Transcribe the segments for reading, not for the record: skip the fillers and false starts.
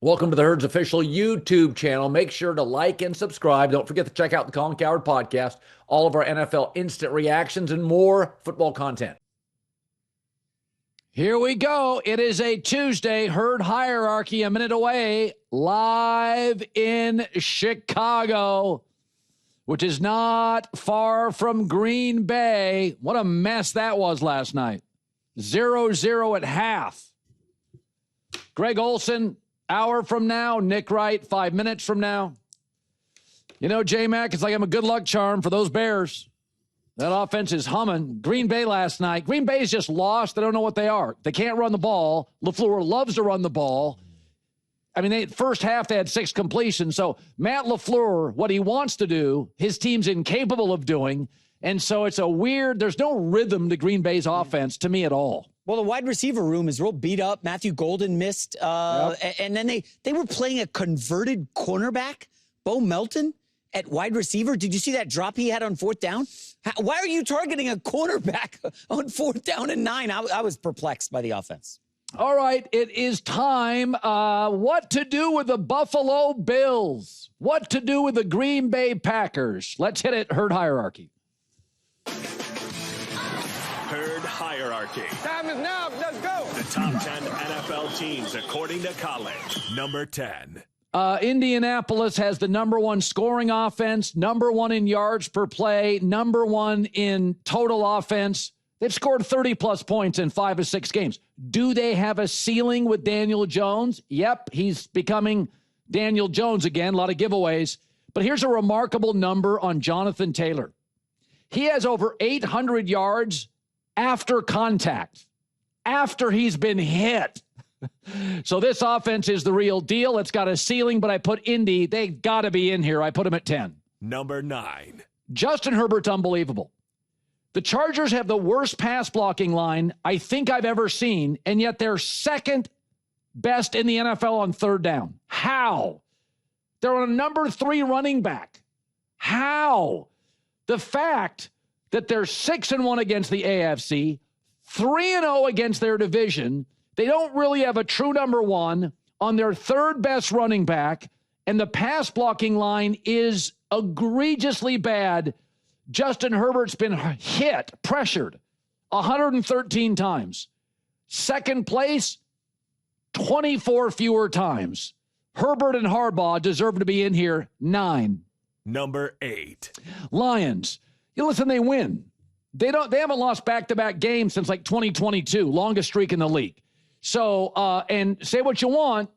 Welcome to the Herd's official YouTube channel. Make sure to like and subscribe. Don't forget to check out the Colin Cowherd podcast, all of our NFL instant reactions, and more football content. Here we go. It is a Tuesday. Herd Hierarchy a minute away, live in Chicago, which is not far from Green Bay. What a mess that was last night. 0-0 at half. Greg Olsen, hour from now. Nick Wright, 5 minutes from now. You know, J-Mac, it's like I'm a good luck charm for those Bears. That offense is humming. Green Bay last night. Green Bay's just lost. They don't know what they are. They can't run the ball. LaFleur loves to run the ball. I mean, first half, they had 6 completions. So Matt LaFleur, what he wants to do, his team's incapable of doing. And so it's a weird, there's no rhythm to Green Bay's offense to me at all. Well, the wide receiver room is real beat up. Matthew Golden missed. And then they were playing a converted cornerback, Bo Melton, at wide receiver. Did you see that drop he had on 4th down? Why are you targeting a cornerback on 4th down and 9? I was perplexed by the offense. All right, it is time. What to do with the Buffalo Bills? What to do with the Green Bay Packers? Let's hit it, Herd Hierarchy. Herd Hierarchy. Time is now. Let's go. The top 10 NFL teams according to Colin. Number 10. Indianapolis has the number 1 scoring offense, number 1 in yards per play, number 1 in total offense. They've scored 30-plus points in 5 of 6 games. Do they have a ceiling with Daniel Jones? Yep, he's becoming Daniel Jones again, a lot of giveaways. But here's a remarkable number on Jonathan Taylor. He has over 800 yards after contact, after he's been hit. So this offense is the real deal. It's got a ceiling, but I put Indy. They got to be in here. I put them at 10. Number 9. Justin Herbert's unbelievable. The Chargers have the worst pass blocking line I think I've ever seen, and yet they're second best in the NFL on 3rd down. How? They're on a number 3 running back. How? The fact that they're 6-1 against the AFC, 3-0 against their division. They don't really have a true number 1 on their 3rd best running back, and the pass blocking line is egregiously bad. Justin Herbert's been hit, pressured 113 times. Second place, 24 fewer times. Herbert and Harbaugh deserve to be in here, 9. Number 8. Lions. You listen, they win. They haven't lost back-to-back games since like 2022, longest streak in the league. So, and say what you want,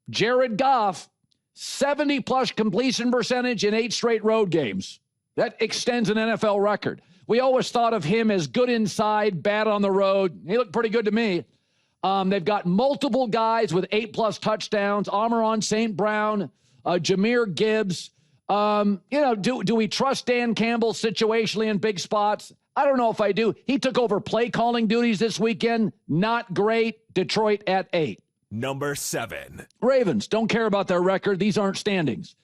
Jared Goff, 70-plus completion percentage in 8 straight road games. That extends an NFL record. We always thought of him as good inside, bad on the road. He looked pretty good to me. They've got multiple guys with 8-plus touchdowns. Amon-Ra St. Brown, Jahmyr Gibbs. Do we trust Dan Campbell situationally in big spots? I don't know if I do. He took over play calling duties this weekend. Not great. Detroit at 8. Number 7. Ravens. Don't care about their record. These aren't standings.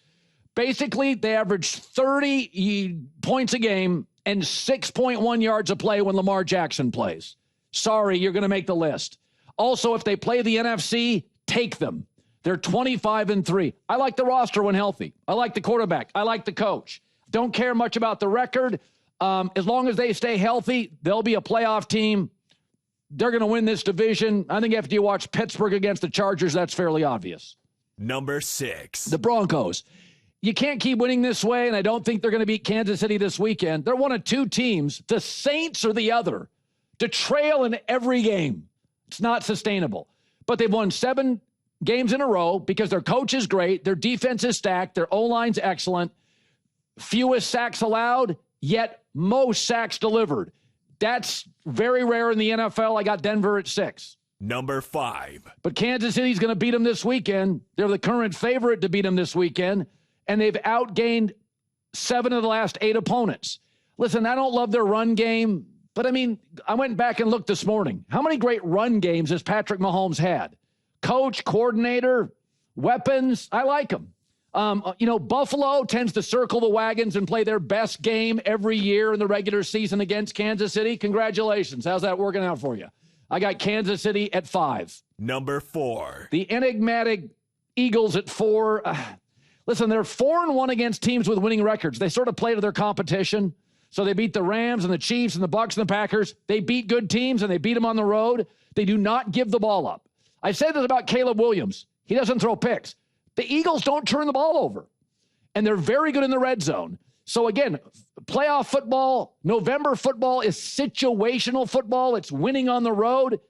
Basically, they average 30 points a game and 6.1 yards a play when Lamar Jackson plays. Sorry, you're going to make the list. Also, if they play the NFC, take them. They're 25-3. I like the roster when healthy. I like the quarterback. I like the coach. Don't care much about the record. As long as they stay healthy, they'll be a playoff team. They're going to win this division. I think after you watch Pittsburgh against the Chargers, that's fairly obvious. Number 6. The Broncos. You can't keep winning this way, and I don't think they're going to beat Kansas City this weekend. They're one of 2 teams, the Saints or the other, to trail in every game. It's not sustainable. But they've won 7 games in a row because their coach is great, their defense is stacked, their O-line's excellent, fewest sacks allowed, yet most sacks delivered. That's very rare in the NFL. I got Denver at 6. Number 5. But Kansas City's going to beat them this weekend. They're the current favorite to beat them this weekend, and they've outgained 7 of the last 8 opponents. Listen, I don't love their run game, but I mean, I went back and looked this morning. How many great run games has Patrick Mahomes had? Coach, coordinator, weapons, I like them. Buffalo tends to circle the wagons and play their best game every year in the regular season against Kansas City. Congratulations. How's that working out for you? I got Kansas City at 5. Number 4. The enigmatic Eagles at 4. Listen, they're 4-1 against teams with winning records. They sort of play to their competition. So they beat the Rams and the Chiefs and the Bucs and the Packers. They beat good teams and they beat them on the road. They do not give the ball up. I said this about Caleb Williams. He doesn't throw picks. The Eagles don't turn the ball over. And they're very good in the red zone. So again, playoff football, November football is situational football. It's winning on the road.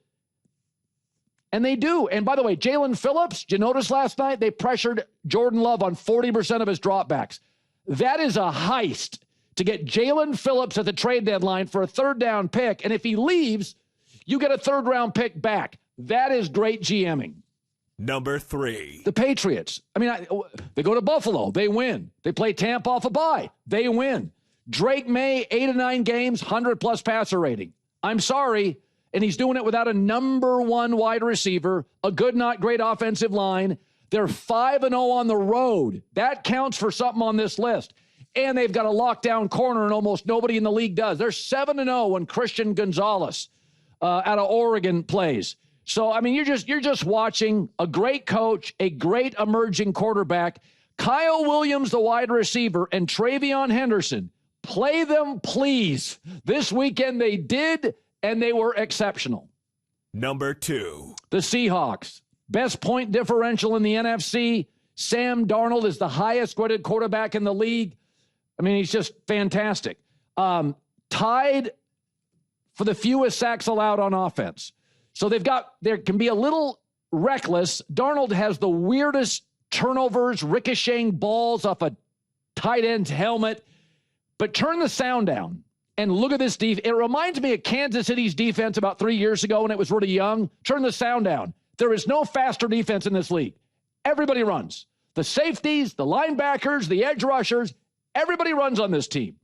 And they do. And by the way, Jalen Phillips, did you notice last night they pressured Jordan Love on 40% of his dropbacks? That is a heist to get Jalen Phillips at the trade deadline for a third down pick. And if he leaves, you get a third round pick back. That is great GMing. Number 3. The Patriots. I mean, they go to Buffalo. They win. They play Tampa off a bye. They win. Drake Maye, 8 of 9 games, 100-plus passer rating. I'm sorry. And he's doing it without a number 1 wide receiver, a good, not great offensive line. They're 5-0 on the road. That counts for something on this list. And they've got a lockdown corner, and almost nobody in the league does. They're 7-0 when Christian Gonzalez out of Oregon plays. So, I mean, you're just watching a great coach, a great emerging quarterback, Kyle Williams, the wide receiver, and Travion Henderson. Play them, please. This weekend they did, and they were exceptional. Number 2. The Seahawks. Best point differential in the NFC. Sam Darnold is the highest graded quarterback in the league. I mean, he's just fantastic. Tied for the fewest sacks allowed on offense. So there can be a little reckless. Darnold has the weirdest turnovers, ricocheting balls off a tight end's helmet. But turn the sound down and look at this defense. It reminds me of Kansas City's defense about 3 years ago when it was really young. Turn the sound down. There is no faster defense in this league. Everybody runs. The safeties, the linebackers, the edge rushers, everybody runs on this team.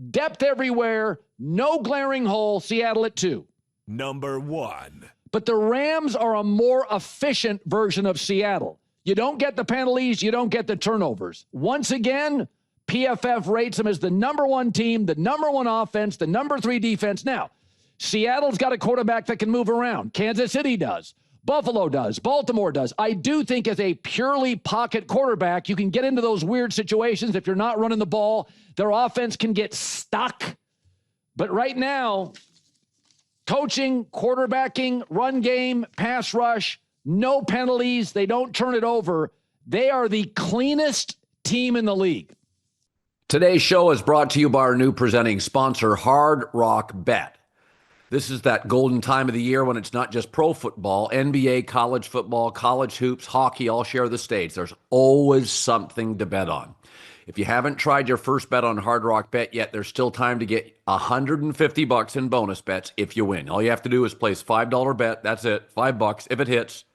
Depth everywhere, no glaring hole. Seattle at 2. Number 1. But the Rams are a more efficient version of Seattle. You don't get the penalties, you don't get the turnovers. Once again, PFF rates them as the number 1 team, the number 1 offense, the number 3 defense. Now, Seattle's got a quarterback that can move around. Kansas City does. Buffalo does. Baltimore does. I do think as a purely pocket quarterback, you can get into those weird situations if you're not running the ball. Their offense can get stuck. But right now, coaching, quarterbacking, run game, pass rush, no penalties. They don't turn it over. They are the cleanest team in the league. Today's show is brought to you by our new presenting sponsor, Hard Rock Bet. This is that golden time of the year when it's not just pro football, NBA, college football, college hoops, hockey, all share the stage. There's always something to bet on. If you haven't tried your first bet on Hard Rock Bet yet, there's still time to get $150 in bonus bets if you win. All you have to do is place $5 bet. That's it, $5. If it hits,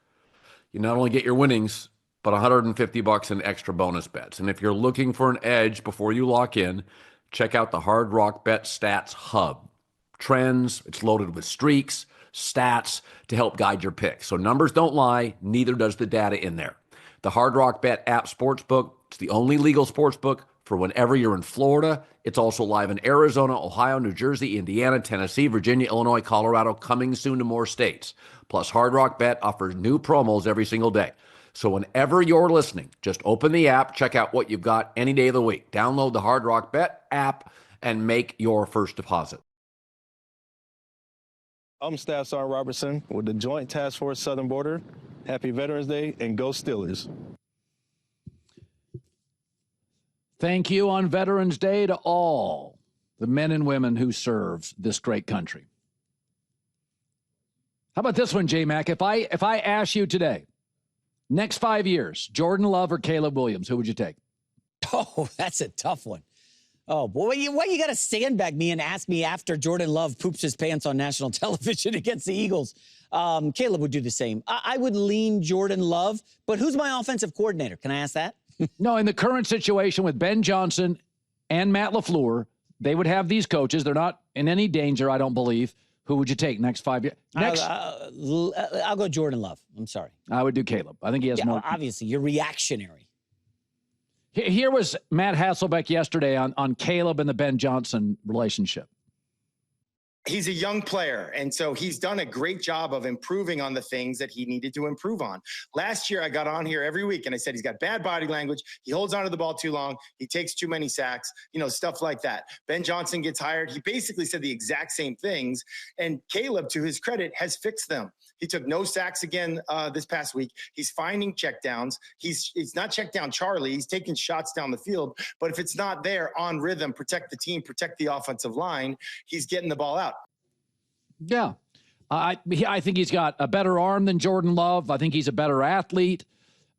you not only get your winnings, but $150 in extra bonus bets. And if you're looking for an edge before you lock in, check out the Hard Rock Bet Stats Hub. Trends, it's loaded with streaks, stats to help guide your picks. So numbers don't lie, neither does the data in there. The Hard Rock Bet app sportsbook, it's the only legal sportsbook for whenever you're in Florida. It's also live in Arizona, Ohio, New Jersey, Indiana, Tennessee, Virginia, Illinois, Colorado, coming soon to more states. Plus, Hard Rock Bet offers new promos every single day. So whenever you're listening, just open the app, check out what you've got any day of the week. Download the Hard Rock Bet app and make your first deposit. I'm Staff Sergeant Robertson with the Joint Task Force Southern Border. Happy Veterans Day and go Steelers. Thank you on Veterans Day to all the men and women who serve this great country. How about this one, J-Mac? If I ask you today, next 5 years, Jordan Love or Caleb Williams, who would you take? Oh, that's a tough one. Oh, boy, why you got to sandbag me and ask me after Jordan Love poops his pants on national television against the Eagles? Caleb would do the same. I would lean Jordan Love, but who's my offensive coordinator? Can I ask that? No, in the current situation with Ben Johnson and Matt LaFleur, they would have these coaches. They're not in any danger, I don't believe. Who would you take next 5 years? I'll go Jordan Love. I'm sorry. I would do Caleb. I think he has more. Obviously, you're reactionary. Here was Matt Hasselbeck yesterday on Caleb and the Ben Johnson relationship. he's a young player, and so he's done a great job of improving on the things that he needed to improve on. Last year, I got on here every week, and I said he's got bad body language. He holds onto the ball too long. He takes too many sacks, stuff like that. Ben Johnson gets hired. He basically said the exact same things, and Caleb, to his credit, has fixed them. He took no sacks again this past week. He's finding checkdowns. He's not check down Charlie. He's taking shots down the field. But if it's not there, on rhythm, protect the team, protect the offensive line, he's getting the ball out. Yeah. I think he's got a better arm than Jordan Love. I think he's a better athlete.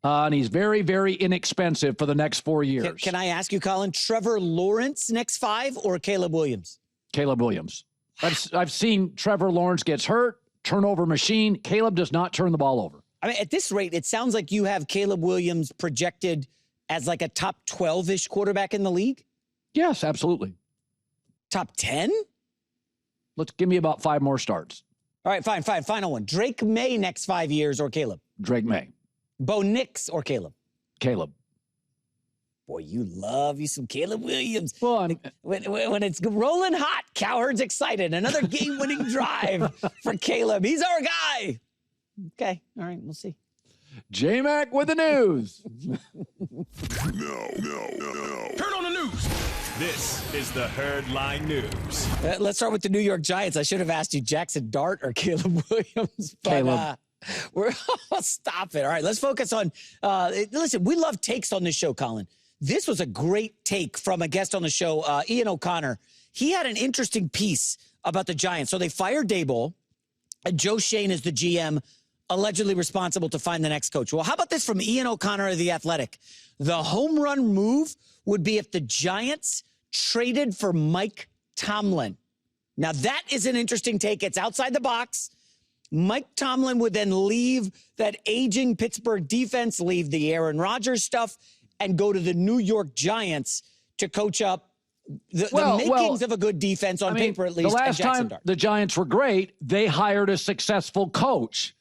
And he's very, very inexpensive for the next 4 years. Can I ask you, Colin, Trevor Lawrence next 5 or Caleb Williams? Caleb Williams. I've seen Trevor Lawrence gets hurt. Turnover machine. Caleb does not turn the ball over. I mean, at this rate, it sounds like you have Caleb Williams projected as like a top 12-ish quarterback in the league? Yes, absolutely. Top 10? Let's give me about 5 more starts. All right, fine. Final one. Drake Maye next 5 years or Caleb? Drake Maye. Bo Nix or Caleb? Caleb. Boy, you love you some Caleb Williams. Well, when it's rolling hot, Cowherd's excited. Another game-winning drive for Caleb. He's our guy. Okay, all right, we'll see. J-Mac with the news. No. Turn on the news. This is the Herd Line News. Let's start with the New York Giants. I should have asked you Jackson Dart or Caleb Williams. But, Caleb. Stop it. All right, let's focus on listen, we love takes on this show, Colin. This was a great take from a guest on the show, Ian O'Connor. He had an interesting piece about the Giants. So they fired Daboll, and Joe Shane is the GM, allegedly responsible to find the next coach. Well, how about this from Ian O'Connor of The Athletic? The home run move would be if the Giants traded for Mike Tomlin. Now, that is an interesting take. It's outside the box. Mike Tomlin would then leave that aging Pittsburgh defense, leave the Aaron Rodgers stuff, and go to the New York Giants to coach up the makings of a good defense on paper, at least. The last time Dart. the Giants were great, they hired a successful coach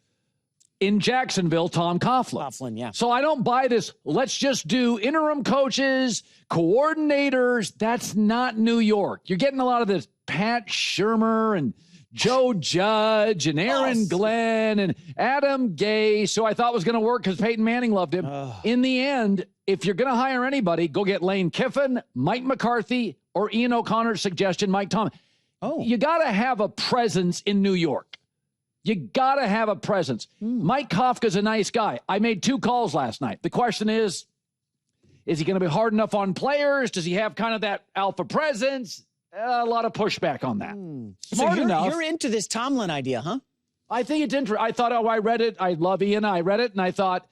in Jacksonville, Tom Coughlin. Coughlin, yeah. So I don't buy this. Let's just do interim coaches, coordinators. That's not New York. You're getting a lot of this Pat Shurmur and Joe Judge and Aaron Glenn and Adam Gase, who I thought was going to work because Peyton Manning loved him. In the end, if you're going to hire anybody, go get Lane Kiffin, Mike McCarthy, or Ian O'Connor's suggestion, Mike Tomlin. You got to have a presence in New York. You got to have a presence. Mike Kafka's a nice guy. I made 2 calls last night. The question is he going to be hard enough on players? Does he have kind of that alpha presence? A lot of pushback on that. Smart enough. You're into this Tomlin idea, huh? I think it's interesting. I thought, I read it. I love Ian. I read it, and I thought,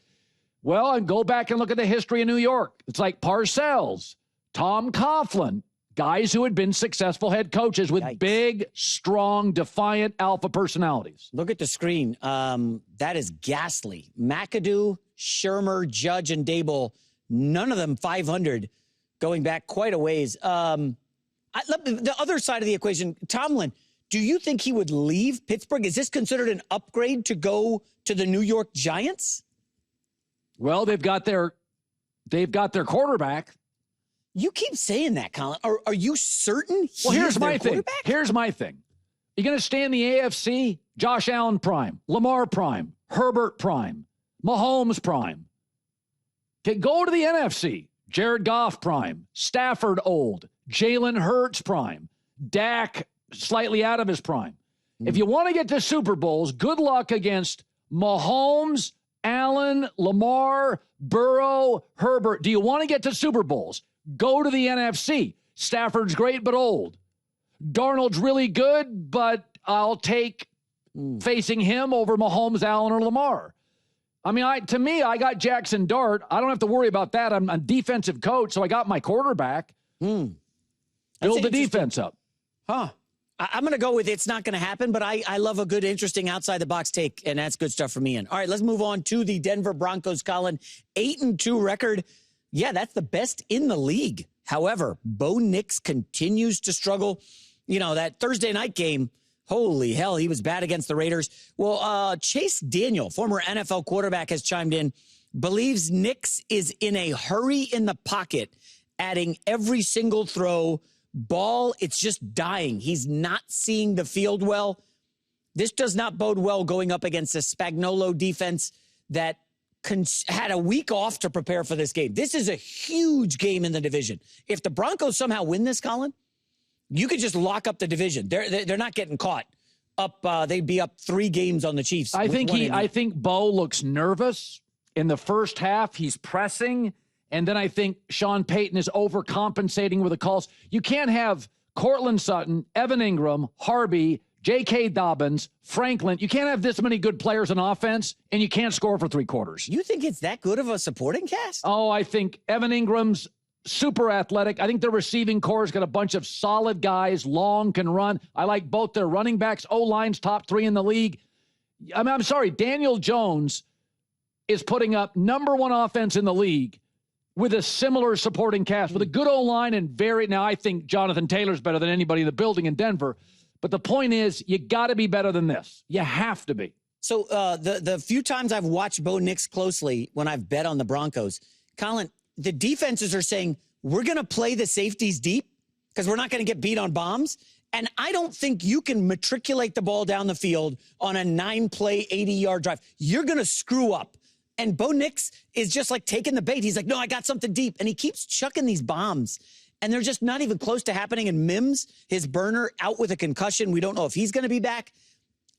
well, and go back and look at the history of New York. It's like Parcells, Tom Coughlin, guys who had been successful head coaches with big, strong, defiant alpha personalities. Look at the screen. That is ghastly. McAdoo, Shurmur, Judge, and Daboll, none of them 500, going back quite a ways. The other side of the equation, Tomlin, do you think he would leave Pittsburgh? Is this considered an upgrade to go to the New York Giants? Well, they've got their quarterback. You keep saying that, Colin. Are you certain Well, here's my thing. Here's my thing. You're going to stay in the AFC? Josh Allen prime, Lamar prime, Herbert prime, Mahomes prime. Okay, go to the NFC. Jared Goff prime, Stafford old, Jalen Hurts prime, Dak slightly out of his prime. If you want to get to Super Bowls, good luck against Mahomes, Allen, Lamar, Burrow, Herbert. Do you want to get to Super Bowls? Go to the NFC. Stafford's great, but old. Darnold's really good, but I'll take facing him over Mahomes, Allen, or Lamar. I mean, I got Jackson Dart. I don't have to worry about that. I'm a defensive coach, so I got my quarterback. Build the defense up. Huh. I'm going to go with it's not going to happen, but I love a good, interesting outside-the-box take, and that's good stuff from Ian. All right, let's move on to the Denver Broncos, Colin. 8-2 record. Yeah, that's the best in the league. However, Bo Nix continues to struggle. You know, that Thursday night game, holy hell, he was bad against the Raiders. Well, Chase Daniel, former NFL quarterback, has chimed in, believes Nix is in a hurry in the pocket, adding every single throw Ball, it's just dying. He's not seeing the field well. This does not bode well going up against a Spagnuolo defense that had a week off to prepare for this game. This is a huge game in the division. If the Broncos somehow win this, Colin, you could just lock up the division. They're not getting caught up. They'd be up 3 games on the Chiefs. I think Bo looks nervous in the first half. He's pressing. And then I think Sean Payton is overcompensating with the calls. You can't have Cortland Sutton, Evan Ingram, Harvey, J.K. Dobbins, Franklin. You can't have this many good players on offense, and you can't score for 3 quarters. You think it's that good of a supporting cast? Oh, I think Evan Ingram's super athletic. I think their receiving core's got a bunch of solid guys, long, can run. I like both their running backs. O-line's top 3 in the league. I'm sorry, Daniel Jones is putting up number 1 offense in the league with a similar supporting cast, with a good O-line and now I think Jonathan Taylor's better than anybody in the building in Denver. But the point is, you got to be better than this. You have to be. So the few times I've watched Bo Nix closely when I've bet on the Broncos, Colin, the defenses are saying, we're going to play the safeties deep because we're not going to get beat on bombs. And I don't think you can matriculate the ball down the field on a 9-play, 80-yard drive. You're going to screw up. And Bo Nix is just like taking the bait. He's like, no, I got something deep. And he keeps chucking these bombs. And they're just not even close to happening. And Mims, his burner, out with a concussion. We don't know if he's going to be back.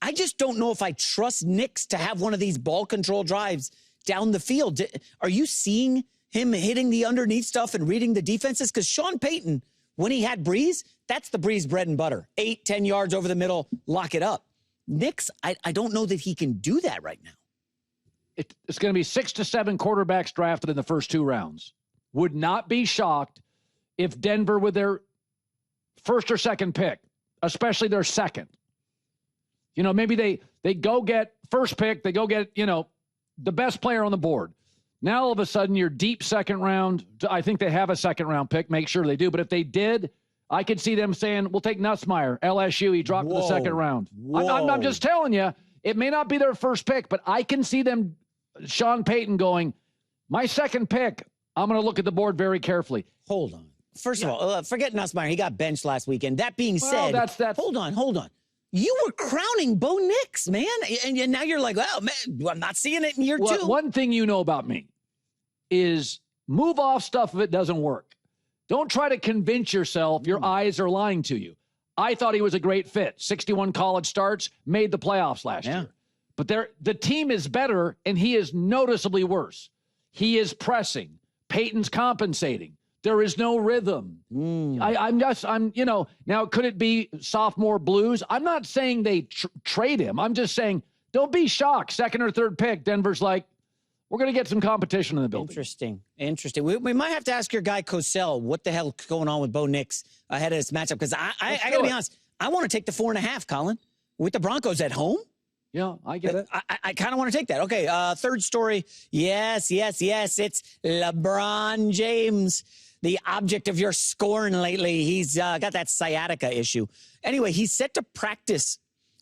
I just don't know if I trust Nix to have one of these ball control drives down the field. Are you seeing him hitting the underneath stuff and reading the defenses? Because Sean Payton, when he had Breeze, that's the Breeze bread and butter. 8, 10 yards over the middle, lock it up. Nix, I don't know that he can do that right now. It's going to be 6 to 7 quarterbacks drafted in the first 2 rounds. Would not be shocked if Denver, with their first or second pick, especially their second, maybe they go get first pick, they go get, the best player on the board. Now, all of a sudden, your deep second round, I think they have a second round pick, make sure they do. But if they did, I could see them saying, we'll take Nussmeier, LSU, he dropped to the second round. I'm just telling you, it may not be their first pick, but I can see them, Sean Payton going, my second pick, I'm going to look at the board very carefally. Hold on. First of all, forget Nussmeier. He got benched last weekend. That being said, that's hold on. You were crowning Bo Nix, man. And now you're like, well, man, I'm not seeing it in year 2. One thing you know about me is move off stuff if it doesn't work. Don't try to convince yourself your eyes are lying to you. I thought he was a great fit. 61 college starts, made the playoffs last year. But the team is better, and he is noticeably worse. He is pressing. Peyton's compensating. There is no rhythm. Now could it be sophomore blues? I'm not saying they trade him. I'm just saying, don't be shocked. Second or third pick, Denver's like, we're going to get some competition in the building. Interesting. We might have to ask your guy Cosell what the hell's going on with Bo Nix ahead of this matchup. Because I got to be honest, I want to take the 4.5, Colin, with the Broncos at home. Yeah, I get it. I kind of want to take that. Okay, third story. Yes. It's LeBron James, the object of your scorn lately. He's got that sciatica issue. Anyway, he's set to practice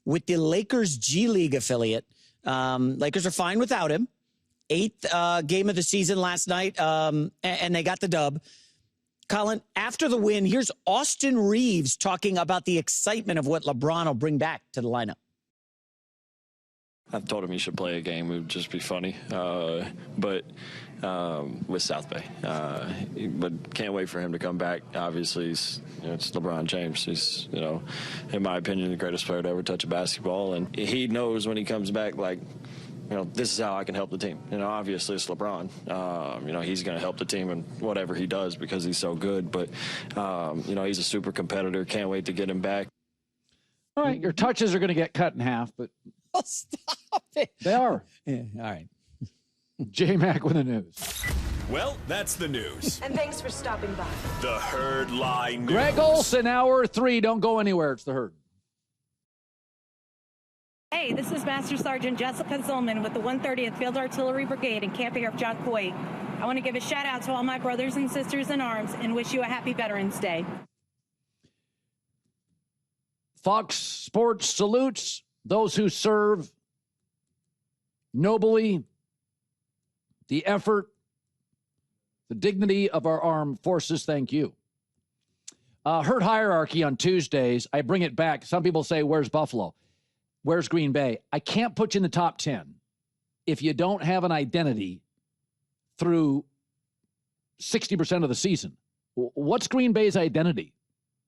with the Lakers G League affiliate. Lakers are fine without him. 8th game of the season last night, and they got the dub. Colin, after the win, here's Austin Reeves talking about the excitement of what LeBron will bring back to the lineup. I've told him he should play a game. It would just be funny. But with South Bay. But can't wait for him to come back. Obviously, it's LeBron James. He's, in my opinion, the greatest player to ever touch a basketball. And he knows when he comes back, this is how I can help the team. Obviously it's LeBron. He's going to help the team in whatever he does because he's so good. But, he's a super competitor. Can't wait to get him back. All right, your touches are going to get cut in half, but stop it. They are. Yeah, all right. J-Mac with the news. Well, that's the news. And thanks for stopping by. The Herd Lie News. Greg Olsen, hour 3. Don't go anywhere. It's the Herd. Hey, this is Master Sergeant Jessica Zillman with the 130th Field Artillery Brigade in Camp Air John Coy. I want to give a shout out to all my brothers and sisters in arms and wish you a happy Veterans Day. Fox Sports salutes those who serve nobly, the effort, the dignity of our armed forces. Thank you. Herd hierarchy on Tuesdays. I bring it back. Some people say, where's Buffalo? Where's Green Bay? I can't put you in the top 10 if you don't have an identity through 60% of the season. What's Green Bay's identity?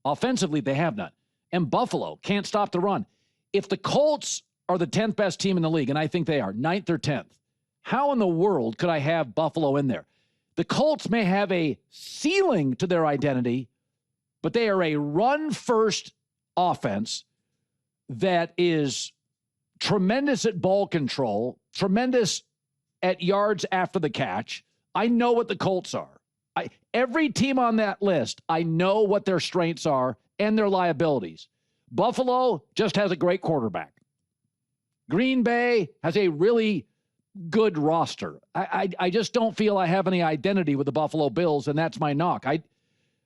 Offensively, they have none. And Buffalo can't stop the run. If the Colts are the 10th best team in the league, and I think they are, 9th or 10th, how in the world could I have Buffalo in there? The Colts may have a ceiling to their identity, but they are a run-first offense that is tremendous at ball control, tremendous at yards after the catch. I know what the Colts are. Every team on that list, I know what their strengths are and their liabilities. Buffalo just has a great quarterback. Green Bay has a really good roster. I just don't feel I have any identity with the Buffalo Bills, and that's my knock. I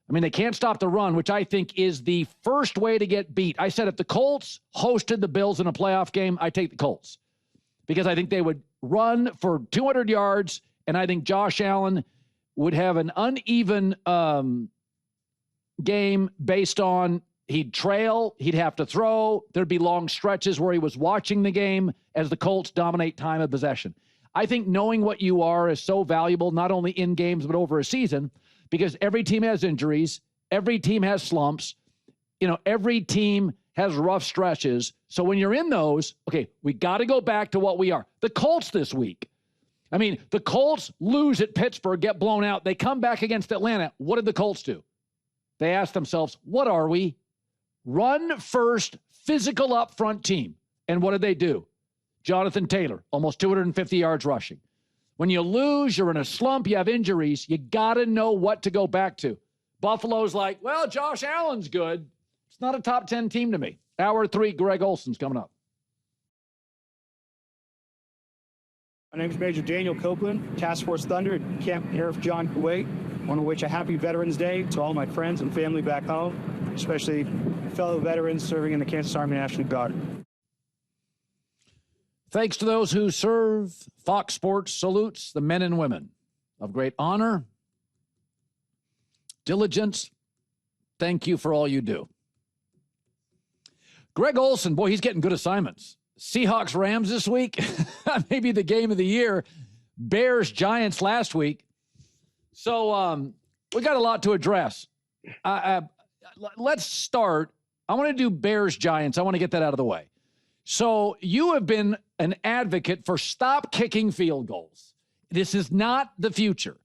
mean, they can't stop the run, which I think is the first way to get beat. I said if the Colts hosted the Bills in a playoff game, I take the Colts because I think they would run for 200 yards, and I think Josh Allen would have an uneven game based on he'd trail, he'd have to throw. There'd be long stretches where he was watching the game as the Colts dominate time of possession. I think knowing what you are is so valuable, not only in games, but over a season, because every team has injuries. Every team has slumps. Every team has rough stretches. So when you're in those, okay, we got to go back to what we are. The Colts this week. I mean, the Colts lose at Pittsburgh, get blown out. They come back against Atlanta. What did the Colts do? They asked themselves, what are we? Run first, physical up front team. And what did they do? Jonathan Taylor, almost 250 yards rushing. When you lose, you're in a slump, you have injuries, you got to know what to go back to. Buffalo's like, well, Josh Allen's good. It's not a top 10 team to me. Hour 3, Greg Olsen's coming up. My name is Major Daniel Copeland, Task Force Thunder at Camp Air John Kuwait. I want to wish a happy Veterans Day to all my friends and family back home, especially fellow veterans serving in the Kansas Army National Guard. Thanks to those who serve, Fox Sports salutes the men and women of great honor, diligence. Thank you for all you do. Greg Olsen, boy, he's getting good assignments. Seahawks Rams this week, maybe the game of the year. Bears Giants last week. So we got a lot to address. Let's start. I want to do Bears Giants. I want to get that out of the way. So you have been an advocate for stop kicking field goals. This is not the future.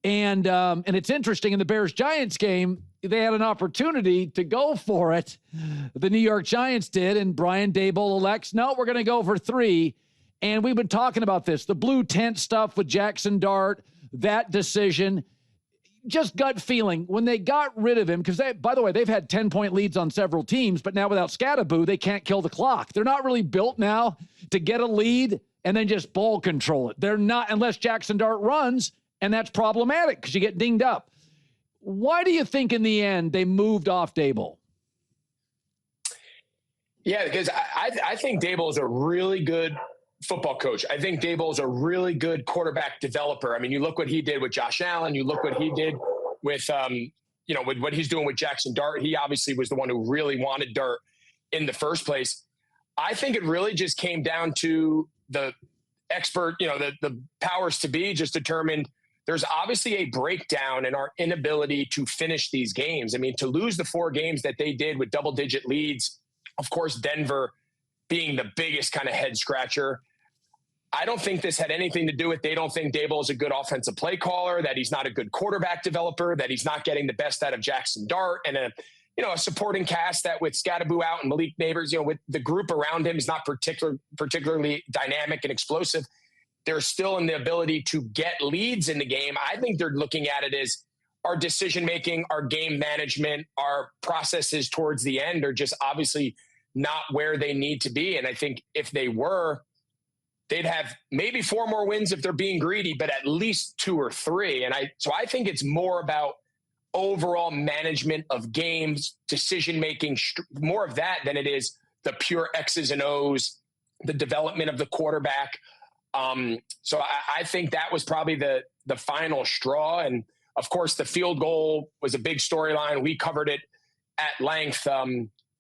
And it's interesting, in the Bears-Giants game, they had an opportunity to go for it. The New York Giants did, and Brian Daboll elects, no, we're going to go for 3. And we've been talking about this, the blue tent stuff with Jackson Dart, that decision, just gut feeling. When they got rid of him, because, by the way, they've had 10-point leads on several teams, but now without Scatterboo, they can't kill the clock. They're not really built now to get a lead and then just ball control it. They're not, unless Jackson Dart runs, and that's problematic because you get dinged up. Why do you think in the end they moved off Daboll? Yeah, because I think Daboll is a really good football coach. I think Daboll is a really good quarterback developer. I mean, you look what he did with Josh Allen. You look what he did with, with what he's doing with Jackson Dart. He obviously was the one who really wanted Dart in the first place. I think it really just came down to the expert, the powers to be just determined there's obviously a breakdown in our inability to finish these games. I mean, to lose the 4 games that they did with double-digit leads, of course, Denver being the biggest kind of head scratcher. I don't think this had anything to do with, they don't think Daboll is a good offensive play caller, that he's not a good quarterback developer, that he's not getting the best out of Jackson Dart, and a supporting cast that with Scatterboo out and Malik Neighbors, with the group around him is not particularly dynamic and explosive. They're still in the ability to get leads in the game. I think they're looking at it as our decision-making, our game management, our processes towards the end are just obviously not where they need to be. And I think if they were, they'd have maybe 4 more wins if they're being greedy, but at least 2 or 3. So I think it's more about overall management of games, decision-making, more of that than it is the pure X's and O's, the development of the quarterback. So I think that was probably the final straw. And of course the field goal was a big storyline. We covered it, at length.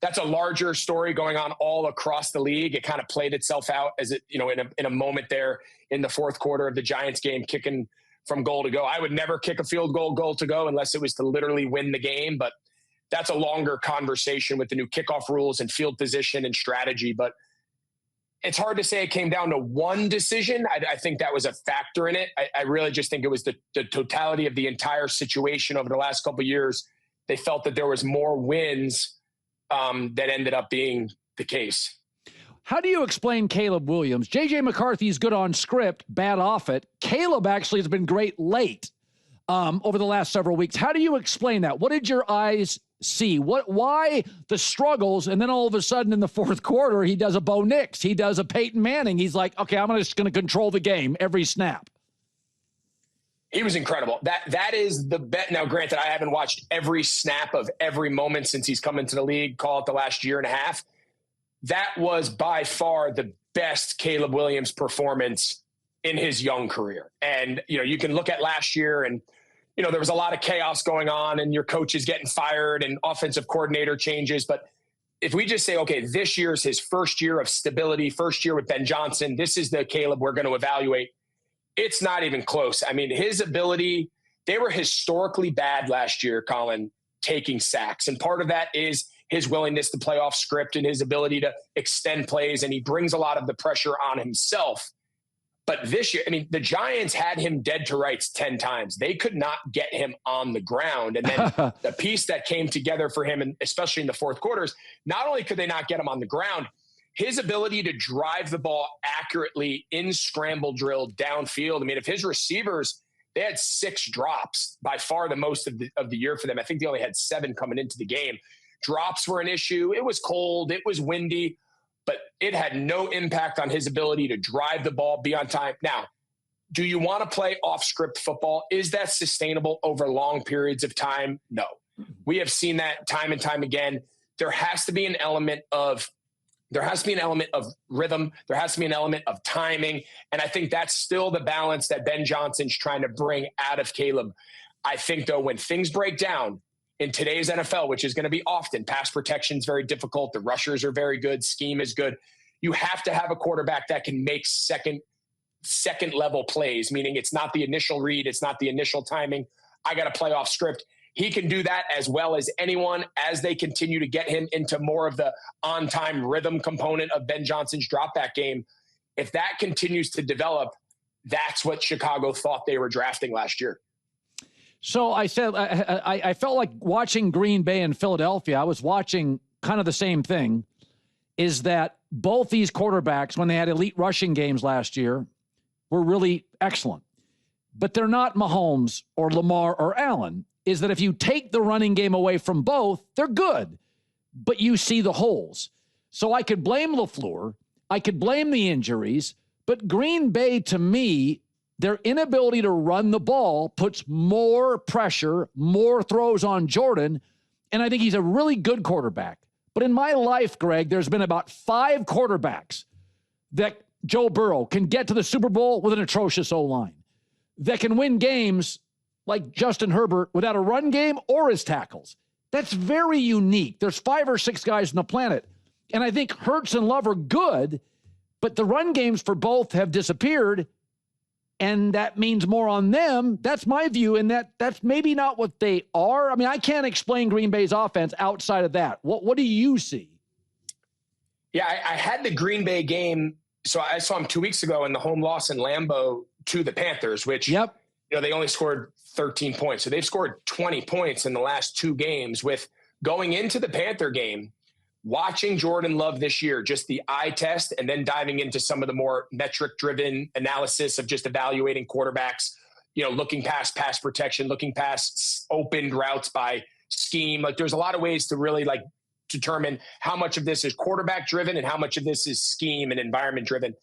That's a larger story going on all across the league. It kind of played itself out as it, in a moment there in the fourth quarter of the Giants game, kicking from goal to go. I would never kick a field goal to go unless it was to literally win the game. But that's a longer conversation with the new kickoff rules and field position and strategy. But it's hard to say it came down to one decision. I think that was a factor in it. I really just think it was the totality of the entire situation over the last couple of years. They felt that there was more wins that ended up being the case. How do you explain Caleb Williams? J.J. McCarthy's good on script, bad off it. Caleb actually has been great late over the last several weeks. How do you explain that? What did your eyes see? Why the struggles? And then all of a sudden in the fourth quarter, he does a Bo Nix. He does a Peyton Manning. He's like, okay, I'm just going to control the game every snap. He was incredible. That is the bet. Now, granted, I haven't watched every snap of every moment since he's come into the league, call it the last year and a half. That was by far the best Caleb Williams performance in his young career. And, you can look at last year and, there was a lot of chaos going on and your coach is getting fired and offensive coordinator changes. But if we just say, okay, this year's his first year of stability, first year with Ben Johnson, this is the Caleb we're going to evaluate. It's not even close. I mean, his ability, they were historically bad last year, Colin, taking sacks. And part of that is his willingness to play off script and his ability to extend plays. And he brings a lot of the pressure on himself. But this year, the Giants had him dead to rights 10 times. They could not get him on the ground. And then the piece that came together for him, and especially in the fourth quarters, not only could they not get him on the ground, his ability to drive the ball accurately in scramble drill downfield. If his receivers, they had 6 drops, by far the most of the year for them. I think they only had 7 coming into the game. Drops were an issue. It was cold. It was windy, but it had no impact on his ability to drive the ball, be on time. Now, do you want to play off-script football? Is that sustainable over long periods of time? No. We have seen that time and time again. There has to be an element of rhythm. There has to be an element of timing. And I think that's still the balance that Ben Johnson's trying to bring out of Caleb. I think, though, when things break down in today's NFL, which is going to be often, pass protection is very difficult. The rushers are very good. Scheme is good. You have to have a quarterback that can make second level plays, meaning it's not the initial read. It's not the initial timing. I got to play off script. He can do that as well as anyone as they continue to get him into more of the on-time rhythm component of Ben Johnson's drop-back game. If that continues to develop, that's what Chicago thought they were drafting last year. So I said I felt like watching Green Bay and Philadelphia. I was watching kind of the same thing, is that both these quarterbacks, when they had elite rushing games last year, were really excellent. But they're not Mahomes or Lamar or Allen. Is that if you take the running game away from both, they're good, but you see the holes. So I could blame LaFleur. I could blame the injuries, but Green Bay, to me, their inability to run the ball puts more pressure, more throws on Jordan, and I think he's a really good quarterback. But in my life, Greg, there's been about 5 quarterbacks that Joe Burrow can get to the Super Bowl with an atrocious O-line, that can win games like Justin Herbert without a run game or his tackles. That's very unique. There's 5 or 6 guys on the planet. And I think Hurts and Love are good, but the run games for both have disappeared, and that means more on them. That's my view, and that's maybe not what they are. I can't explain Green Bay's offense outside of that. What do you see? Yeah, I had the Green Bay game. So I saw them 2 weeks ago in the home loss in Lambeau to the Panthers, which they only scored 13 points. So they've scored 20 points in the last 2 games. With going into the Panther game, watching Jordan Love this year, just the eye test, and then diving into some of the more metric-driven analysis of just evaluating quarterbacks, looking past pass protection, looking past opened routes by scheme. Like, there's a lot of ways to really determine how much of this is quarterback-driven and how much of this is scheme and environment-driven.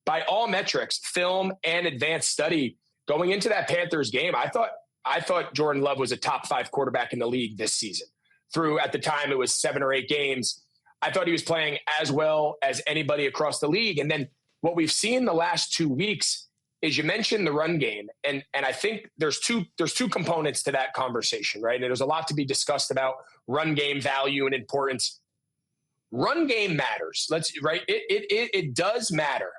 By all metrics, film and advanced study, going into that Panthers game, I thought Jordan Love was a top 5 quarterback in the league this season. Through, at the time, it was 7 or 8 games. I thought he was playing as well as anybody across the league. And then what we've seen the last 2 weeks, is you mentioned the run game. And I think there's two components to that conversation, right? And there's a lot to be discussed about run game value and importance. Run game matters. It does matter.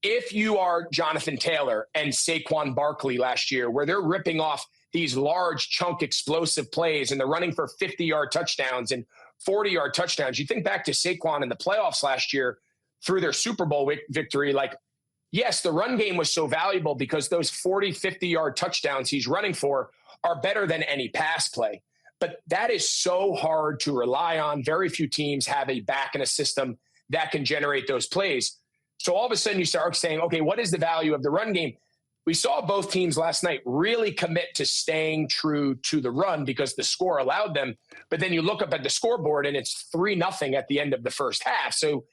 If you are Jonathan Taylor and Saquon Barkley last year, where they're ripping off these large chunk explosive plays and they're running for 50-yard touchdowns and 40-yard touchdowns. You think back to Saquon in the playoffs last year through their Super Bowl victory, like, yes, the run game was so valuable because those 40, 50-yard touchdowns he's running for are better than any pass play. But that is so hard to rely on. Very few teams have a back in a system that can generate those plays. So all of a sudden you start saying, okay, what is the value of the run game? We saw both teams last night really commit to staying true to the run because the score allowed them. But then you look up at the scoreboard and it's 3-0 at the end of the first half. So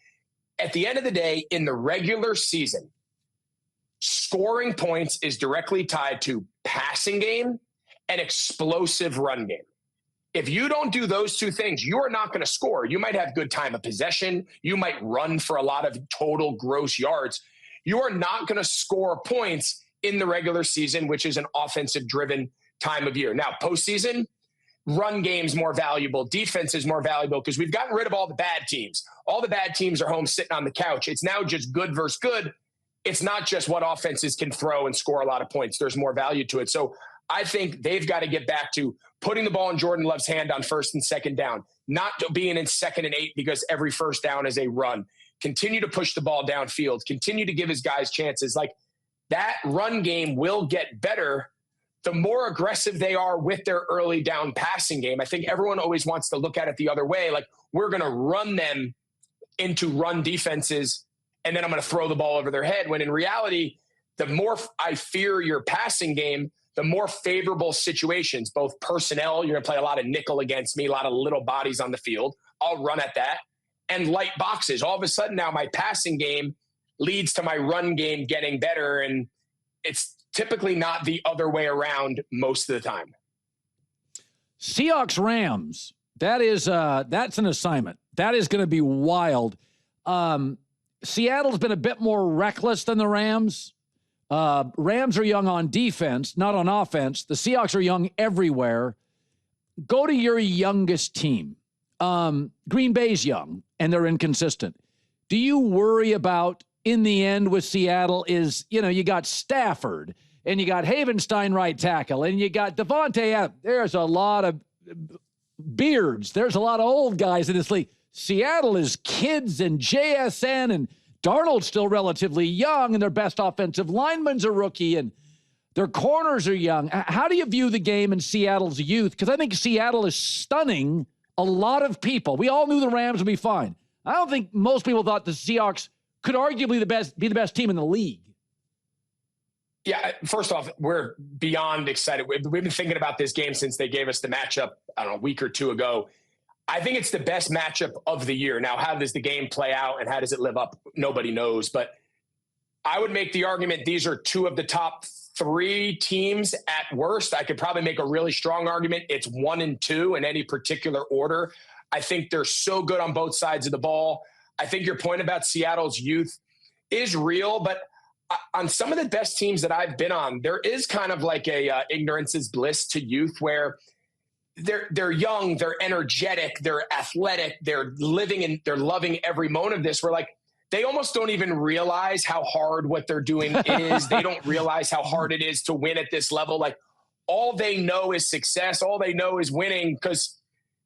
at the end of the day, in the regular season, scoring points is directly tied to passing game and explosive run game. If you don't do those two things, you are not going to score. You might have good time of possession. You might run for a lot of total gross yards. You are not going to score points in the regular season, which is an offensive-driven time of year. Now, postseason, run game's more valuable. Defense is more valuable because we've gotten rid of all the bad teams. All the bad teams are home sitting on the couch. It's now just good versus good. It's not just what offenses can throw and score a lot of points. There's more value to it. So I think they've got to get back to putting the ball in Jordan Love's hand on 1st and 2nd down, not being in 2nd and 8 because every first down is a run. Continue to push the ball downfield. Continue to give his guys chances. Like, that run game will get better the more aggressive they are with their early down passing game. I think everyone always wants to look at it the other way. Like, we're going to run them into run defenses, and then I'm going to throw the ball over their head. When in reality, the more I fear your passing game, the more favorable situations, both personnel, you're going to play a lot of nickel against me, a lot of little bodies on the field. I'll run at that. And light boxes. All of a sudden now my passing game leads to my run game getting better. And it's typically not the other way around most of the time. Seahawks Rams. That's an assignment. That is going to be wild. Seattle's been a bit more reckless than the Rams. Rams are young on defense, not on offense. The Seahawks are young everywhere. Go to your youngest team. Green Bay's young, and they're inconsistent. Do you worry about, in the end with Seattle, is, you got Stafford, and you got Havenstein right tackle, and you got Devontae. There's a lot of beards. There's a lot of old guys in this league. Seattle is kids and JSN, and Darnold's still relatively young, and their best offensive lineman's a rookie, and their corners are young. How do you view the game in Seattle's youth? Because I think Seattle is stunning a lot of people. We all knew the Rams would be fine. I don't think most people thought the Seahawks could arguably be the best team in the league. Yeah, first off, we're beyond excited. We've been thinking about this game since they gave us the matchup, I don't know, a week or two ago. I think it's the best matchup of the year. Now, how does the game play out and how does it live up? Nobody knows. But I would make the argument these are two of the top 3 teams at worst. I could probably make a really strong argument it's 1 and 2 in any particular order. I think they're so good on both sides of the ball. I think your point about Seattle's youth is real, but on some of the best teams that I've been on, there is kind of like a ignorance is bliss to youth where they're young, they're energetic, they're athletic, they're loving every moment of this. We're like, they almost don't even realize how hard what they're doing is. They don't realize how hard it is to win at this level. Like, all they know is success. All they know is winning because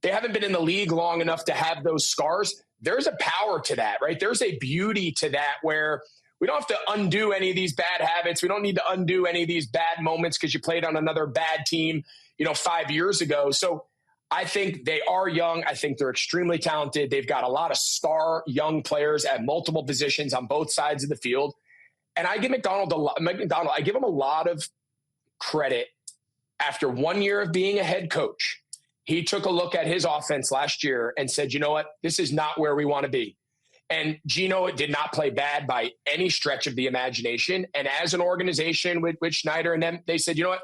they haven't been in the league long enough to have those scars. There's a power to that, right? There's a beauty to that where we don't have to undo any of these bad habits. We don't need to undo any of these bad moments because you played on another bad team, 5 years ago. So I think they are young. I think they're extremely talented. They've got a lot of star young players at multiple positions on both sides of the field. And I give McDonald I give him a lot of credit. After 1 year of being a head coach, he took a look at his offense last year and said, you know what, this is not where we want to be. And Geno did not play bad by any stretch of the imagination. And as an organization with Schneider and them, they said, you know what,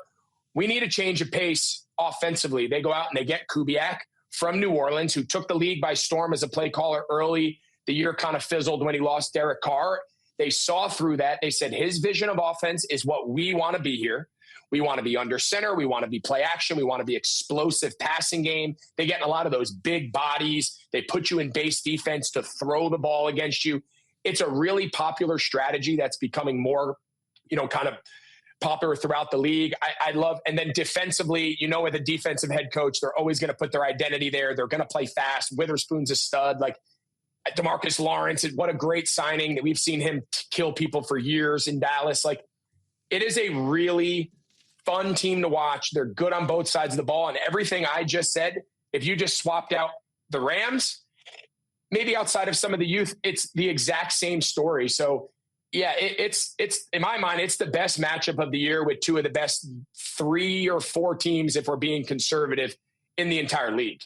we need a change of pace offensively. They go out and they get Kubiak from New Orleans, who took the league by storm as a play caller early. The year kind of fizzled when he lost Derek Carr. They saw through that. They said his vision of offense is what we want to be here. We want to be under center. We want to be play action. We want to be explosive passing game. They get in a lot of those big bodies. They put you in base defense to throw the ball against you. It's a really popular strategy that's becoming more, kind of popular throughout the league. I love, and then defensively, with a defensive head coach, they're always going to put their identity there. They're going to play fast. Witherspoon's a stud. Like DeMarcus Lawrence, what a great signing that we've seen him kill people for years in Dallas. Like, it is a really fun team to watch. They're good on both sides of the ball. And everything I just said, if you just swapped out the Rams, maybe outside of some of the youth, it's the exact same story. So yeah, it's in my mind, it's the best matchup of the year with two of the best 3 or 4 teams, if we're being conservative, in the entire league.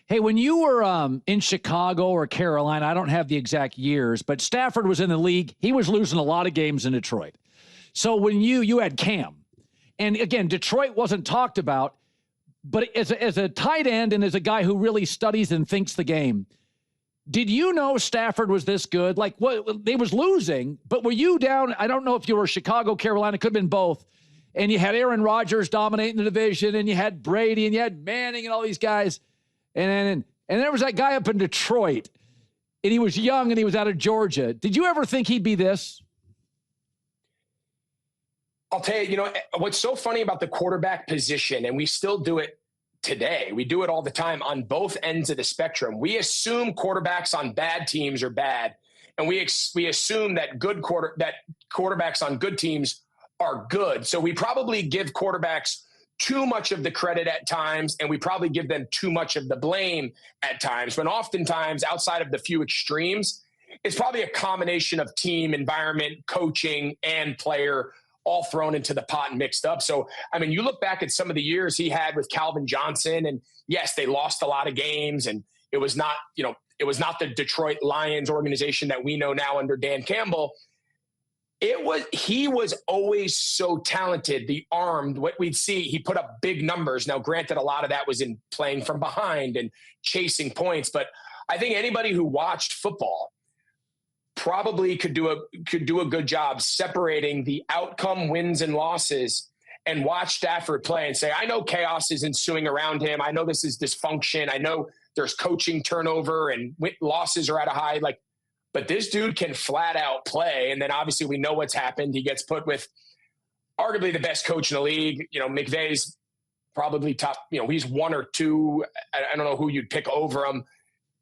Hey, when you were in Chicago or Carolina, I don't have the exact years, but Stafford was in the league. He was losing a lot of games in Detroit. So when you had Cam, and again, Detroit wasn't talked about, but as a tight end and as a guy who really studies and thinks the game, did you know Stafford was this good? Like, what, they was losing, but were you down? I don't know if you were Chicago, Carolina, could have been both. And you had Aaron Rodgers dominating the division, and you had Brady, and you had Manning, and all these guys. And there was that guy up in Detroit, and he was young, and he was out of Georgia. Did you ever think he'd be this? I'll tell you, what's so funny about the quarterback position, and we still do it today. We do it all the time on both ends of the spectrum. We assume quarterbacks on bad teams are bad, and we assume that quarterbacks on good teams are good. So we probably give quarterbacks too much of the credit at times, and we probably give them too much of the blame at times, when oftentimes, outside of the few extremes, it's probably a combination of team, environment, coaching, and player all thrown into the pot and mixed up. So, I mean, you look back at some of the years he had with Calvin Johnson, and yes, they lost a lot of games, and it was not the Detroit Lions organization that we know now under Dan Campbell. He was always so talented. The arm, what we'd see, he put up big numbers. Now, granted, a lot of that was in playing from behind and chasing points, but I think anybody who watched football probably could do a good job separating the outcome, wins and losses, and watch Stafford play and say, I know chaos is ensuing around him. I know this is dysfunction. I know there's coaching turnover and losses are at a high, but this dude can flat out play. And then obviously we know what's happened. He gets put with arguably the best coach in the league. McVay's probably top, he's 1 or 2. I don't know who you'd pick over him.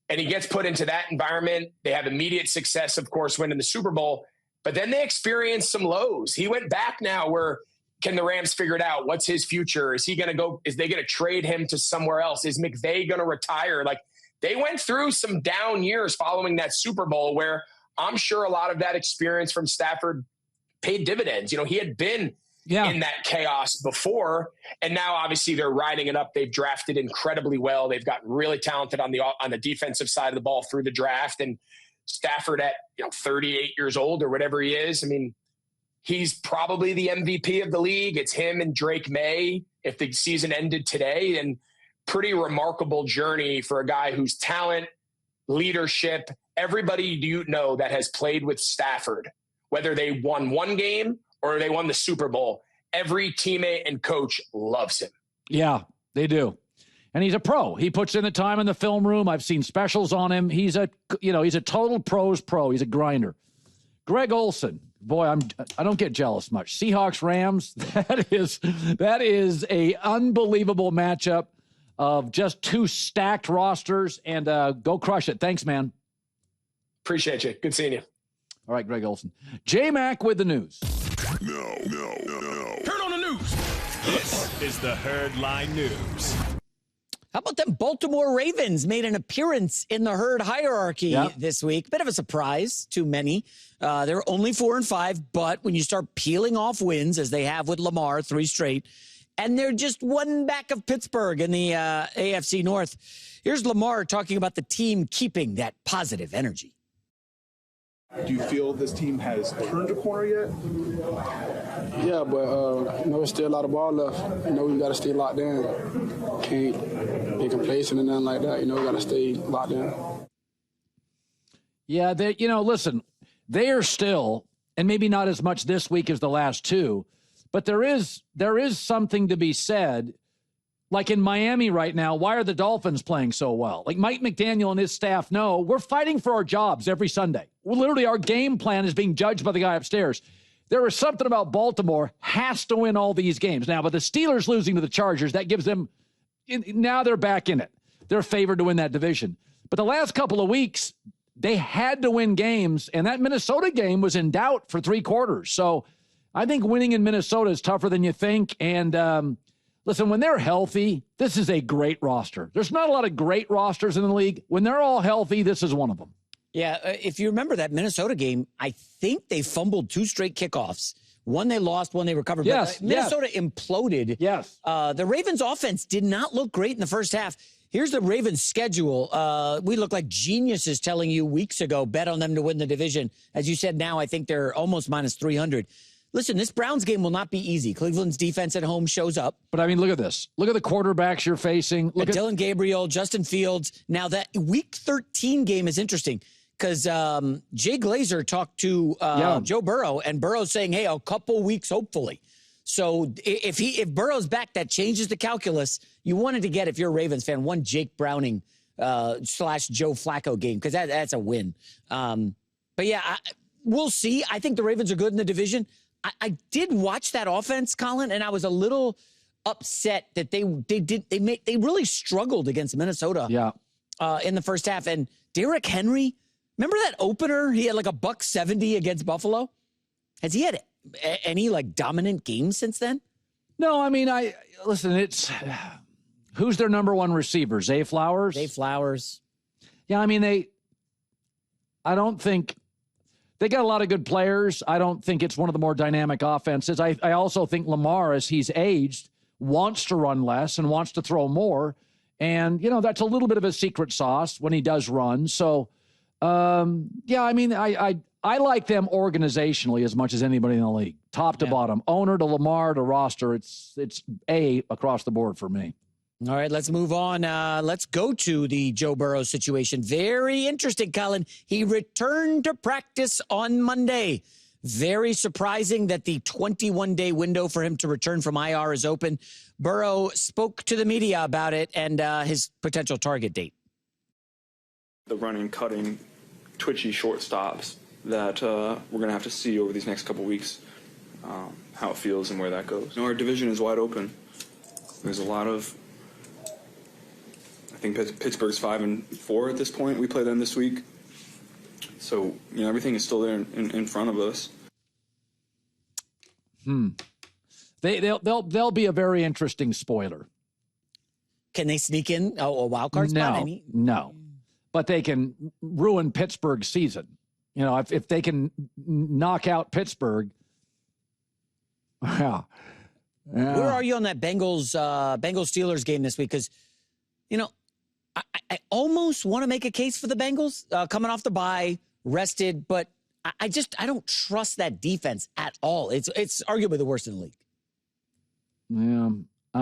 And he gets put into that environment. They have immediate success, of course, winning the Super Bowl, but then they experience some lows. He went back now. Where can the Rams figure it out? What's his future? Is he going to go? Is they going to trade him to somewhere else? Is McVay going to retire? They went through some down years following that Super Bowl, where I'm sure a lot of that experience from Stafford paid dividends. He had been in that chaos before, and now obviously they're riding it up. They've drafted incredibly well. They've gotten really talented on the defensive side of the ball through the draft. And Stafford at 38 years old or whatever he is, I mean, he's probably the MVP of the league. It's him and Drake Maye if the season ended today. And pretty remarkable journey for a guy whose talent, leadership, everybody that has played with Stafford, whether they won one game or they won the Super Bowl, every teammate and coach loves him. Yeah, they do. And he's a pro. He puts in the time in the film room. I've seen specials on him. He's a total pro's pro. He's a grinder. Greg Olsen. Boy, I don't get jealous much. Seahawks, Rams. That is a unbelievable matchup of just 2 stacked rosters, and go crush it. Thanks, man. Appreciate you. Good seeing you. All right, Greg Olsen. J-Mac with the news. No. Heard on the news. This is the Herd Line News. How about them Baltimore Ravens made an appearance in the herd hierarchy this week? Bit of a surprise to many. They're only 4-5, but when you start peeling off wins, as they have with Lamar, 3 straight, and they're just 1 back of Pittsburgh in the AFC North. Here's Lamar talking about the team keeping that positive energy. Do you feel this team has turned a corner yet? Yeah, but there's still a lot of ball left. We got to stay locked in. Can't be complacent and nothing like that. We got to stay locked in. Yeah, listen, they are still, and maybe not as much this week as the last two, but there is something to be said. Like in Miami right now, why are the Dolphins playing so well? Like Mike McDaniel and his staff know we're fighting for our jobs every Sunday. Literally, our game plan is being judged by the guy upstairs. There is something about Baltimore has to win all these games. Now, but the Steelers losing to the Chargers, that gives them, now they're back in it. They're favored to win that division. But the last couple of weeks, they had to win games, and that Minnesota game was in doubt for 3 quarters. So I think winning in Minnesota is tougher than you think. And listen, when they're healthy, this is a great roster. There's not a lot of great rosters in the league. When they're all healthy, this is one of them. Yeah, if you remember that Minnesota game, I think they fumbled 2 straight kickoffs. One they lost, one they recovered. Yes, but Minnesota imploded. Yes. The Ravens offense did not look great in the first half. Here's the Ravens schedule. We look like geniuses telling you weeks ago, bet on them to win the division. As you said, now I think they're almost minus 300. Listen, this Browns game will not be easy. Cleveland's defense at home shows up. But, I mean, look at this. Look at the quarterbacks you're facing. Look at Dylan Gabriel, Justin Fields. Now, that Week 13 game is interesting because Jay Glazer talked to Joe Burrow, and Burrow's saying, hey, a couple weeks, hopefully. So if Burrow's back, that changes the calculus. You wanted to get, if you're a Ravens fan, one Jake Browning / Joe Flacco game because that's a win. But, yeah, we'll see. I think the Ravens are good in the division. I did watch that offense, Colin, and I was a little upset that they really struggled against Minnesota in the first half. And Derrick Henry, remember that opener? He had like $170 against Buffalo. Has he had any like dominant games since then? No, I mean, listen, it's who's their number one receiver? Zay Flowers? Zay Flowers. Yeah, I mean, I don't think they got a lot of good players. I don't think it's one of the more dynamic offenses. I also think Lamar, as he's aged, wants to run less and wants to throw more. And, that's a little bit of a secret sauce when he does run. So, yeah, I mean, I like them organizationally as much as anybody in the league, top to bottom, owner to Lamar to roster. It's A across the board for me. All right, let's move on. Let's go to the Joe Burrow situation. Very interesting, Colin. He returned to practice on Monday. Very surprising that the 21-day window for him to return from IR is open. Burrow spoke to the media about it and his potential target date. The running, cutting, twitchy short stops that we're going to have to see over these next couple weeks, how it feels and where that goes. Our division is wide open. There's a lot of... I think Pittsburgh's 5-4 at this point. We play them this week. So, everything is still there in front of us. They'll be a very interesting spoiler. Can they sneak in a wild card spot? No. But they can ruin Pittsburgh's season. If they can knock out Pittsburgh. Yeah. Where are you on that Bengals-Steelers game this week? Because, I almost want to make a case for the Bengals coming off the bye, rested, but I don't trust that defense at all. It's arguably the worst in the league.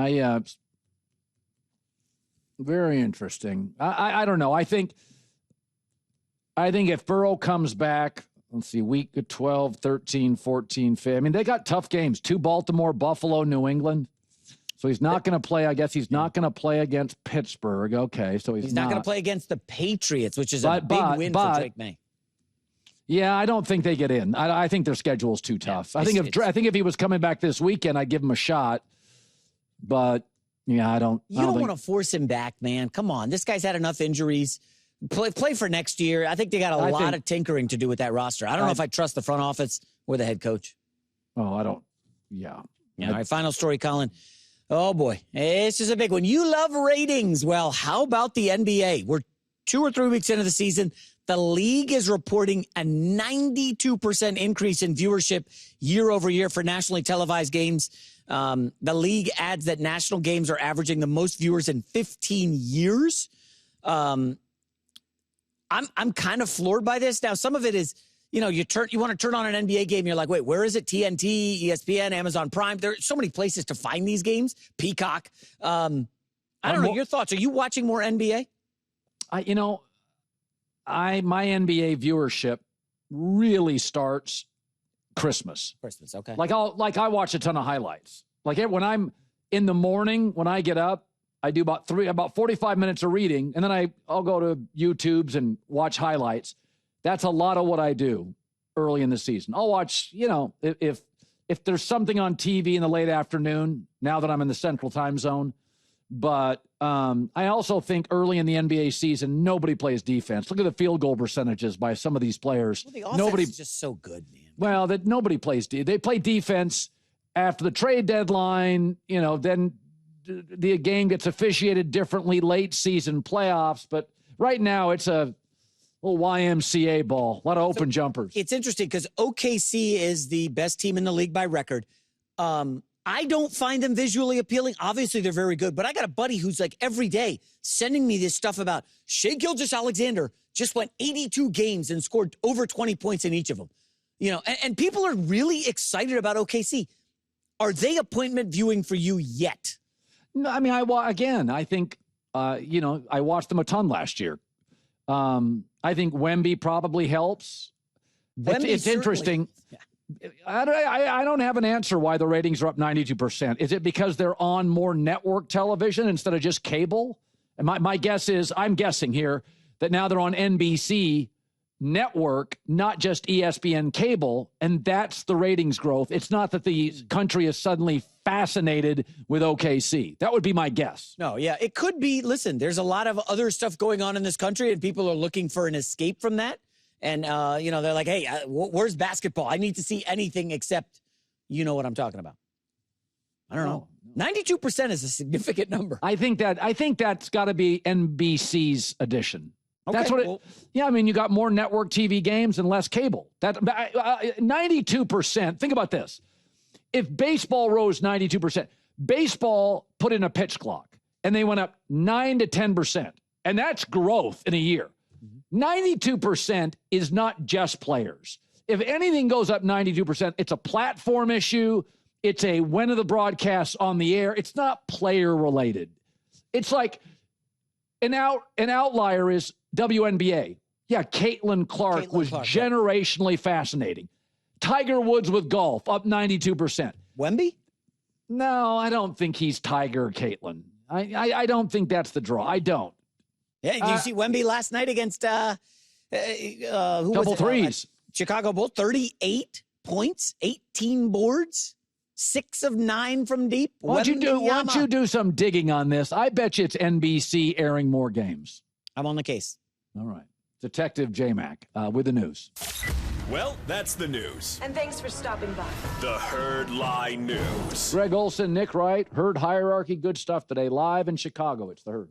Yeah, very interesting. I don't know. I think if Burrow comes back, let's see, week 12, 13, 14, 15. I mean, they got tough games. 2 Baltimore, Buffalo, New England. So he's not going to play. I guess he's not going to play against Pittsburgh. Okay, so he's not going to play against the Patriots, which is a big win for Drake Maye. Yeah, I don't think they get in. I think their schedule is too tough. I think if he was coming back this weekend, I'd give him a shot. But yeah, I don't. You don't want to force him back, man. Come on, this guy's had enough injuries. Play for next year. I think they got a lot of tinkering to do with that roster. I don't know if I trust the front office or the head coach. Oh, I don't. Yeah. All right, final story, Colin. Oh, boy. This is a big one. You love ratings. Well, how about the NBA? We're 2 or 3 weeks into the season. The league is reporting a 92% increase in viewership year over year for nationally televised games. The league adds that national games are averaging the most viewers in 15 years. I'm kind of floored by this. Now, some of it is, you want to turn on an NBA game. You're like, wait, where is it? TNT, ESPN, Amazon Prime. There are so many places to find these games. Peacock. I don't know. Your thoughts. Are you watching more NBA? My NBA viewership really starts Christmas. Christmas, okay. Like I watch a ton of highlights. Like when I'm in the morning, when I get up, I do about 45 minutes of reading, and then I'll go to YouTube's and watch highlights. That's a lot of what I do early in the season. I'll watch, if there's something on TV in the late afternoon, now that I'm in the central time zone. But I also think early in the NBA season, nobody plays defense. Look at the field goal percentages by some of these players. Well, the offense is just so good, man. Well, that nobody plays. They play defense after the trade deadline. Then the game gets officiated differently late season playoffs. But right now, it's a little YMCA ball. A lot of open jumpers. It's interesting because OKC is the best team in the league by record. I don't find them visually appealing. Obviously, they're very good. But I got a buddy who's like every day sending me this stuff about Shai Gilgeous-Alexander just went 82 games and scored over 20 points in each of them. And people are really excited about OKC. Are they appointment viewing for you yet? No, I mean, I think, I watched them a ton last year. I think Wemby probably helps. It's interesting. Yeah. I don't have an answer why the ratings are up 92%. Is it because they're on more network television instead of just cable? And my guess is, I'm guessing here, that now they're on NBC network, not just ESPN cable, and that's the ratings growth. It's not that the country is suddenly fascinated with OKC. That would be my guess. No, yeah, it could be. Listen, there's a lot of other stuff going on in this country, and people are looking for an escape from that. And, they're like, hey, where's basketball? I need to see anything except you know what I'm talking about. I don't know. 92% is a significant number. I think that's got to be NBC's addition. Okay, that's what you got more network TV games and less cable. 92%. Think about this. If baseball rose 92%, baseball put in a pitch clock and they went up 9 to 10%. And that's growth in a year. 92% is not just players. If anything goes up 92%, it's a platform issue. It's a when are the broadcasts on the air. It's not player related. It's like an outlier is WNBA. Yeah, Caitlin Clark was generationally fascinating. Tiger Woods with golf, up 92%. Wemby? No, I don't think he's Tiger or Caitlin. I don't think that's the draw. I don't. Yeah, did you see Wemby last night against who double threes? Chicago Bulls, 38 points, 18 boards, 6 of 9 from deep. Why don't you do some digging on this? I bet you it's NBC airing more games. I'm on the case. All right. Detective J-Mac with the news. Well, that's the news. And thanks for stopping by. The Herd Lie News. Greg Olsen, Nick Wright, Herd Hierarchy, good stuff today. Live in Chicago, it's the Herd.